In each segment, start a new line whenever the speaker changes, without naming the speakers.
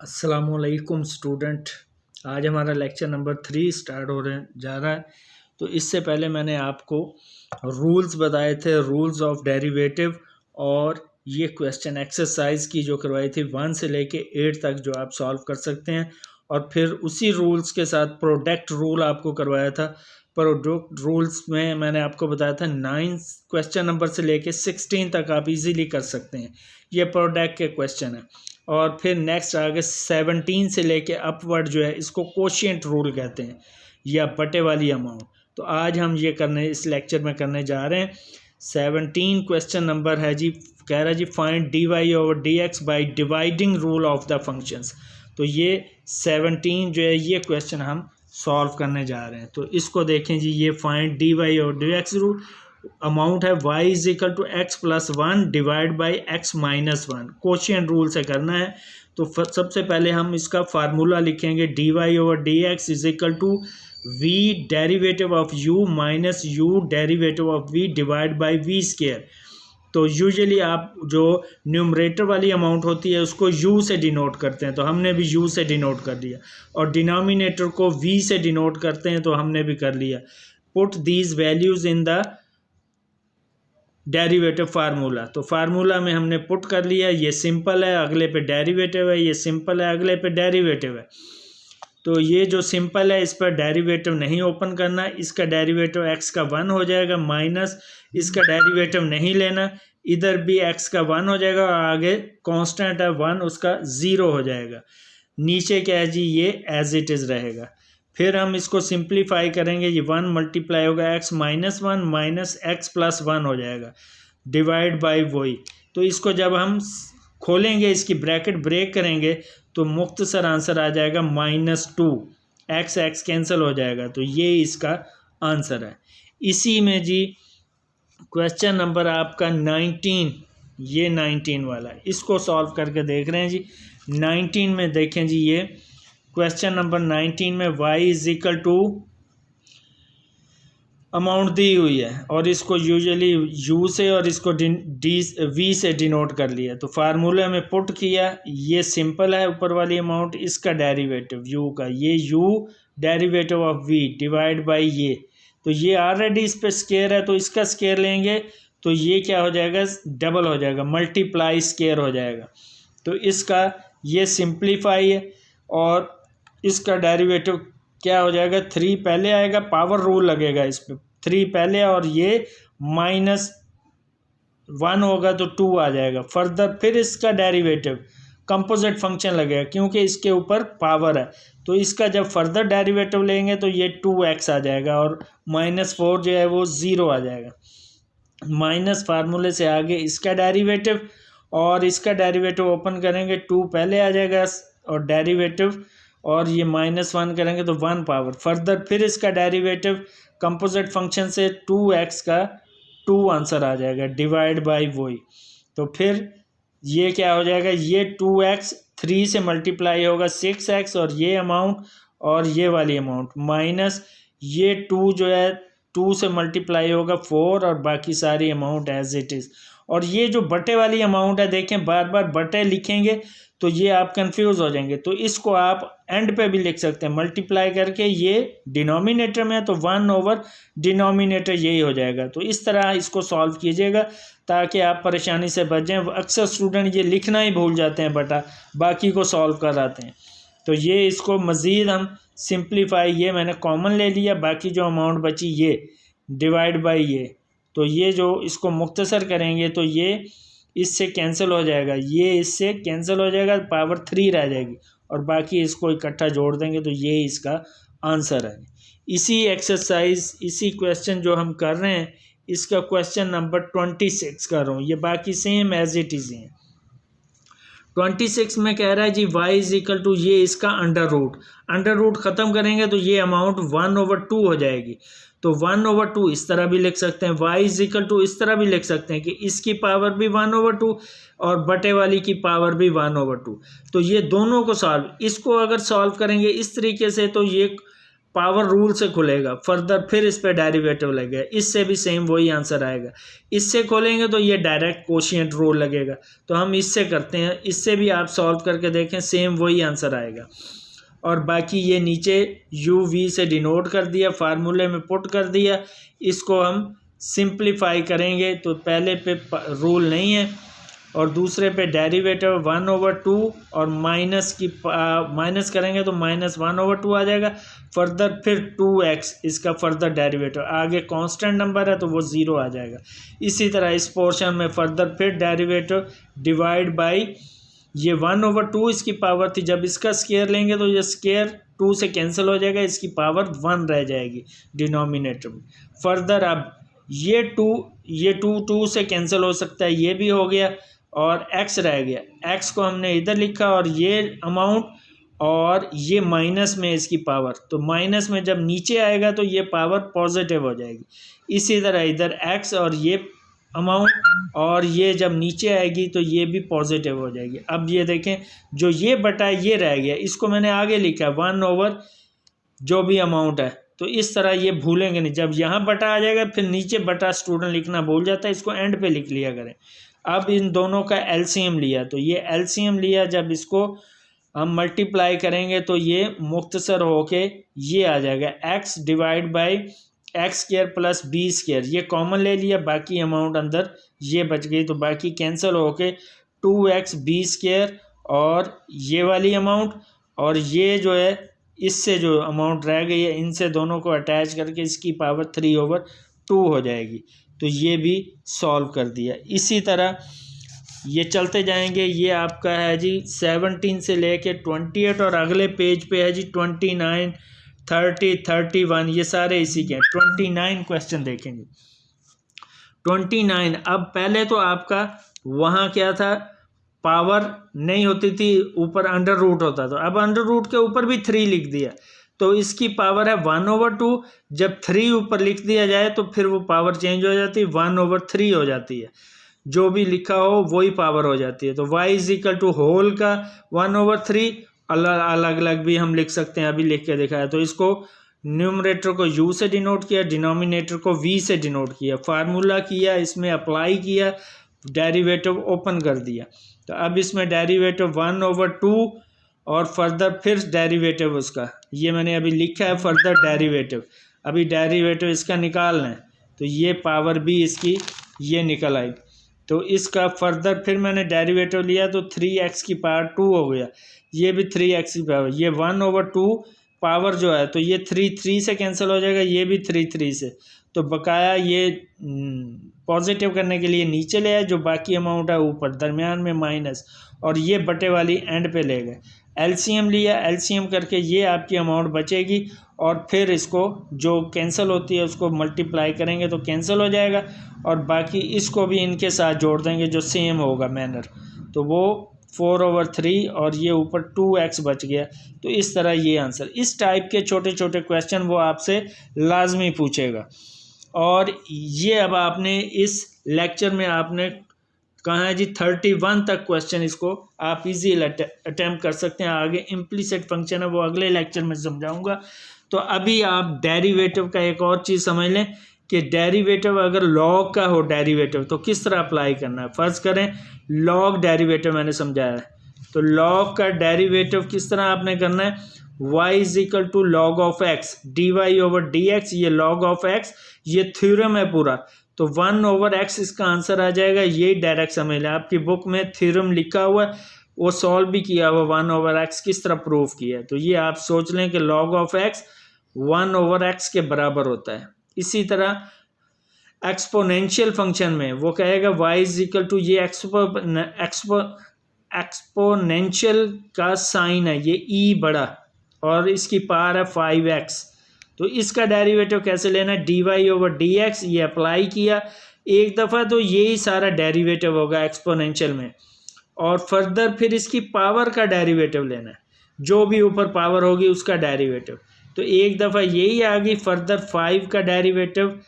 अस्सलामुअलैकुम स्टूडेंट। आज हमारा लेक्चर नंबर 3 स्टार्ट होने जा रहा है। तो इससे पहले मैंने आपको रूल्स बताए थे, रूल्स ऑफ डेरिवेटिव, और ये क्वेश्चन एक्सरसाइज की जो करवाई थी 1 से लेके 8 तक जो आप सॉल्व कर सकते हैं। और फिर उसी रूल्स के साथ प्रोडक्ट रूल आपको करवाया था। प्रोडक्ट रूल्स में मैंने आपको बताया था 9 क्वेश्चन नंबर से लेके 16 तक आप इजीली कर सकते हैं। ये प्रोडक्ट के क्वेश्चन है। और फिर नेक्स्ट आगे 17 से लेके अपवर्ड जो है इसको कोशिएंट रूल कहते हैं, या बटे वाली अमाउंट। तो आज हम ये इस लेक्चर में करने जा रहे हैं। 17 क्वेश्चन नंबर है जी, कह रहा है जी find dy over dx by dividing rule of the functions. तो ये 17 जो है ये क्वेश्चन हम सॉल्व करने जा रहे हैं। तो इसको देखें जी, ये find dy over dx rule, amount है y is equal to x plus 1 divide by x minus 1, quotient rule से करना है। तो सबसे पहले हम इसका फार्मूला लिखेंगे, d y over d x is equal to v derivative of u minus u derivative of v divide by v square. तो यूजुअली आप जो न्यूमरेटर वाली अमाउंट होती है उसको u से डिनोट करते हैं, तो हमने भी u से डिनोट कर दिया, और डिनोमिनेटर को v से डिनोट करते हैं, तो हमने भी कर लिया। Put these values in the derivative formula. तो फार्मूला में हमने पुट कर लिया, ये सिंपल है, अगले पे डेरिवेटिव है, ये सिंपल है, अगले पे डेरिवेटिव है। तो ये जो सिंपल है इस पर डेरिवेटिव नहीं ओपन करना, इसका डेरिवेटिव x का 1 हो जाएगा, माइनस इसका डेरिवेटिव नहीं लेना, इधर भी x का 1 हो जाएगा, और आगे कांस्टेंट है 1 उसका 0 हो जाएगा। नीचे क्या है जी, ये एज इट इज़ रहेगा। फिर हम इसको सिंप्लीफाई करेंगे, ये 1 मल्टीप्लाई होगा x minus 1 minus x plus 1 हो जाएगा, डिवाइड बाई वही। तो इसको जब हम खोलेंगे, इसकी ब्रैकेट ब्रेक करेंगे, तो मुख्तसर आंसर आ जाएगा -2, एक्स एक्स कैंसिल हो जाएगा। तो ये इसका आंसर है। इसी में जी क्वेश्चन नंबर आपका 19, ये 19 वाला है, इसको सॉल्व करके देख रहे हैं जी। 19 में देखें जी, ये क्वेश्चन नंबर 19 में y is equal to amount दी हुई है, और इसको यूजुअली u से और इसको v से डिनोट कर लिया। तो फार्मूले में पुट किया, ये सिंपल है ऊपर वाली अमाउंट, इसका डेरिवेटिव u का, ये u derivative of v divide by ये। तो ये ऑलरेडी इस पर स्केयर है, तो इसका स्केयर लेंगे तो ये क्या हो जाएगा, डबल हो जाएगा, मल्टीप्लाई स्केयर हो जाएगा। तो इसका ये सिंप्लीफाई है, और इसका डेरिवेटिव क्या हो जाएगा, 3 पहले आएगा, पावर रूल लगेगा इस पर, 3 पहले, और ये -1 होगा तो 2 आ जाएगा। फर्दर फिर इसका डेरिवेटिव कंपोजिट फंक्शन लगेगा, क्योंकि इसके ऊपर पावर है, तो इसका जब फर्दर डेरिवेटिव लेंगे तो ये 2x आ जाएगा, और -4 जो है वो 0 आ जाएगा। माइनस फार्मूले से आगे इसका डेरिवेटिव, और इसका डेरिवेटिव ओपन करेंगे 2 पहले आ जाएगा, और डेरिवेटिव, और ये -1 करेंगे तो 1 पावर। फर्दर फिर इसका डेरिवेटिव कंपोजिट फंक्शन से 2x का 2 आंसर आ जाएगा, डिवाइड बाई वही। तो फिर ये क्या हो जाएगा, ये 2x 3 से मल्टीप्लाई होगा 6x, और ये अमाउंट और ये वाली अमाउंट, माइनस ये 2 जो है 2 से मल्टीप्लाई होगा 4, और बाकी सारी अमाउंट एज इट इज़। और ये जो बटे वाली अमाउंट है, देखें बार बार बटे लिखेंगे तो ये आप कंफ्यूज हो जाएंगे, तो इसको आप एंड पे भी लिख सकते हैं, मल्टीप्लाई करके, ये डिनोमिनेटर में है तो 1 ओवर डिनोमिनेटर यही हो जाएगा। तो इस तरह इसको सॉल्व कीजिएगा ताकि आप परेशानी से बच जाएं। अक्सर स्टूडेंट ये लिखना ही भूल जाते हैं बटा, बाकी को सॉल्व कर आते हैं। तो ये इसको मज़ीद हम सिंप्लीफाई, ये मैंने कॉमन ले लिया, बाकी जो अमाउंट बची ये डिवाइड बाई ये। तो ये जो इसको मुख्तसर करेंगे तो ये इससे कैंसिल हो जाएगा, ये इससे कैंसिल हो जाएगा, पावर 3 रह जाएगी, और बाकी इसको इकट्ठा जोड़ देंगे तो ये इसका आंसर है। इसी एक्सरसाइज, इसी क्वेश्चन जो हम कर रहे हैं, इसका क्वेश्चन नंबर 26 कर रहा हूँ, ये बाकी सेम एज इट इज़ हैं। 26 में कह रहा है जी y इज इक्वल टू, ये इसका अंडर रूट ख़त्म करेंगे तो ये अमाउंट 1/2 हो जाएगी। तो 1/2 इस तरह भी लिख सकते हैं, y इज इक्वल टू इस तरह भी लिख सकते हैं कि इसकी पावर भी 1/2 और बटे वाली की पावर भी 1/2। तो ये दोनों को इसको अगर सॉल्व करेंगे इस तरीके से, तो ये पावर रूल से खुलेगा, फर्दर फिर इस पे डेरिवेटिव लगेगा, इससे भी सेम वही आंसर आएगा। इससे खोलेंगे तो ये डायरेक्ट कोशिएंट रूल लगेगा, तो हम इससे करते हैं, इससे भी आप सॉल्व करके देखें, सेम वही आंसर आएगा। और बाकी ये नीचे यू वी से डिनोट कर दिया, फार्मूले में पुट कर दिया। इसको हम सिंप्लीफाई करेंगे तो पहले पे रूल नहीं है और दूसरे पे डेरिवेटिव 1/2 और माइनस करेंगे तो -1/2 आ जाएगा। फर्दर फिर 2x इसका फर्दर डेरिवेटिव, आगे कांस्टेंट नंबर है तो वो 0 आ जाएगा। इसी तरह इस पोर्शन में फर्दर फिर डेरिवेटिव डिवाइड बाई ये 1/2 इसकी पावर थी, जब इसका स्केयर लेंगे तो ये स्केयर 2 से कैंसिल हो जाएगा, इसकी पावर 1 रह जाएगी डिनोमिनेटर में। फर्दर अब ये 2 से कैंसिल हो सकता है, ये भी हो गया और x रह गया। x को हमने इधर लिखा और ये अमाउंट और ये माइनस में इसकी पावर, तो माइनस में जब नीचे आएगा तो ये पावर पॉजिटिव हो जाएगी। इसी तरह इधर x और ये अमाउंट और ये जब नीचे आएगी तो ये भी पॉजिटिव हो जाएगी। अब ये देखें जो ये बटा ये रह गया, इसको मैंने आगे लिखा 1/, जो भी अमाउंट है, तो इस तरह ये भूलेंगे नहीं। जब यहाँ बटा आ जाएगा फिर नीचे बटा स्टूडेंट लिखना भूल जाता है, इसको एंड पे लिख लिया करें। अब इन दोनों का एलसीएम लिया, तो ये एलसीएम लिया, जब इसको हम मल्टीप्लाई करेंगे तो ये मुख्तसर होके ये आ जाएगा x divide by x square plus b square, ये कॉमन ले लिया, बाकी अमाउंट अंदर ये बच गई, तो बाकी कैंसिल होके 2x बी स्क्वायर और ये वाली अमाउंट और ये जो है इससे जो अमाउंट रह गई है इनसे दोनों को अटैच करके इसकी पावर 3/2 हो जाएगी। तो ये भी सॉल्व कर दिया। इसी तरह ये चलते जाएंगे, ये आपका है जी 17 से लेके 28 और अगले पेज पे है जी 29, 30, 31, ये सारे इसी के हैं। 29 क्वेश्चन देखेंगे। 29 अब पहले तो आपका वहाँ क्या था, पावर नहीं होती थी, ऊपर अंडर रूट होता था, अब अंडर रूट के ऊपर भी 3 लिख दिया, तो इसकी पावर है 1/2। जब 3 ऊपर लिख दिया जाए तो फिर वो पावर चेंज हो जाती है, 1/3 हो जाती है, जो भी लिखा हो वही पावर हो जाती है। तो y = होल का 1/3, अलग अलग भी हम लिख सकते हैं, अभी लिख के दिखाया। तो इसको न्यूमरेटर को u से डिनोट किया, डिनोमिनेटर को v से डिनोट किया, फार्मूला किया, इसमें अप्लाई किया, डेरिवेटिव ओपन कर दिया। तो अब इसमें डेरिवेटिव 1/2 और फर्दर फिर डेरिवेटिव उसका, ये मैंने अभी लिखा है फर्दर डेरिवेटिव, अभी डेरिवेटिव इसका निकालना है, तो ये पावर भी इसकी ये निकल आई। तो इसका फर्दर फिर मैंने डेरिवेटिव लिया तो 3x की पावर 2 हो गया, ये भी 3x की पावर, ये 1/2 पावर जो है तो ये 3 से कैंसिल हो जाएगा, ये भी 3 से, तो बकाया ये पॉजिटिव करने के लिए नीचे ले आए, जो बाकी अमाउंट है ऊपर, दरमियान में माइनस, और ये बटे वाली एंड पे ले गए। एलसीएम लिया, एलसीएम करके ये आपकी अमाउंट बचेगी और फिर इसको जो कैंसिल होती है उसको मल्टीप्लाई करेंगे तो कैंसिल हो जाएगा, और बाकी इसको भी इनके साथ जोड़ देंगे जो सेम होगा मैनर, तो वो 4/3 और ये ऊपर 2x बच गया। तो इस तरह ये आंसर, इस टाइप के छोटे छोटे क्वेश्चन वो आपसे लाजमी पूछेगा। और ये अब आपने इस लेक्चर में आपने कहा है जी 31 तक क्वेश्चन, इसको आप इजीली अटैम्प्ट कर सकते हैं। आगे इम्प्लीसिट फंक्शन है वो अगले लेक्चर में समझाऊंगा। तो अभी आप डेरिवेटिव का एक और चीज़ समझ लें कि डेरिवेटिव अगर लॉग का हो डेरिवेटिव तो किस तरह अप्लाई करना है। फर्ज करें लॉग डेरिवेटिव मैंने समझाया है, तो लॉग का डेरिवेटिव किस तरह आपने करना है, y = log of x dy/dx, ये log of x, ये थ्योरम है पूरा, तो 1/x इसका आंसर आ जाएगा। यही डायरेक्ट समझ लें, आपकी बुक में थ्योरम लिखा हुआ है, वो सॉल्व भी किया हुआ 1/x किस तरह प्रूव किया है। तो ये आप सोच लें कि log of x 1/x के बराबर होता है। इसी तरह एक्सपोनेंशियल फंक्शन में वो कहेगा y = ये एक्सपोनेंशियल का साइन है, ये e बड़ा और इसकी पावर है 5x, तो इसका डेरिवेटिव कैसे लेना है, dy/dx, ये अप्लाई किया एक दफ़ा तो यही सारा डेरिवेटिव होगा एक्सपोनेंशियल में, और फर्दर फिर इसकी पावर का डेरिवेटिव लेना है, जो भी ऊपर पावर होगी उसका डेरिवेटिव। तो एक दफ़ा यही आ गई, फर्दर 5 का डेरिवेटिव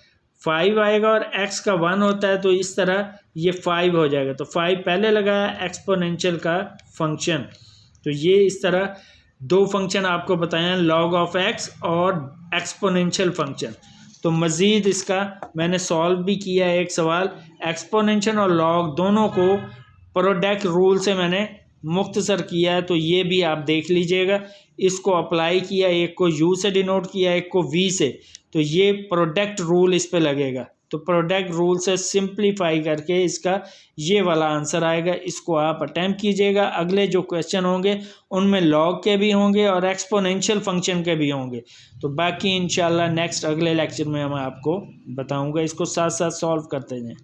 5 आएगा और x का 1 होता है, तो इस तरह ये 5 हो जाएगा। तो 5 पहले लगाया एक्सपोनेंशियल का फंक्शन, तो ये इस तरह दो फंक्शन आपको बताए हैं, लॉग ऑफ एक्स और एक्सपोनेंशियल फंक्शन। तो मज़ीद इसका मैंने सॉल्व भी किया है एक सवाल, एक्सपोनेंशियल और लॉग दोनों को प्रोडक्ट रूल से मैंने मुख्तसर किया है, तो ये भी आप देख लीजिएगा। इसको अप्लाई किया, एक को यू से डिनोट किया, एक को वी से, तो ये प्रोडक्ट रूल इस पे लगेगा। तो प्रोडक्ट रूल से सिंप्लीफाई करके इसका ये वाला आंसर आएगा। इसको आप अटैम्प्ट कीजिएगा। अगले जो क्वेश्चन होंगे उनमें लॉग के भी होंगे और एक्सपोनेंशियल फंक्शन के भी होंगे। तो बाकी इंशाल्लाह नेक्स्ट अगले लेक्चर में मैं आपको बताऊंगा। इसको साथ साथ सॉल्व करते जाएं।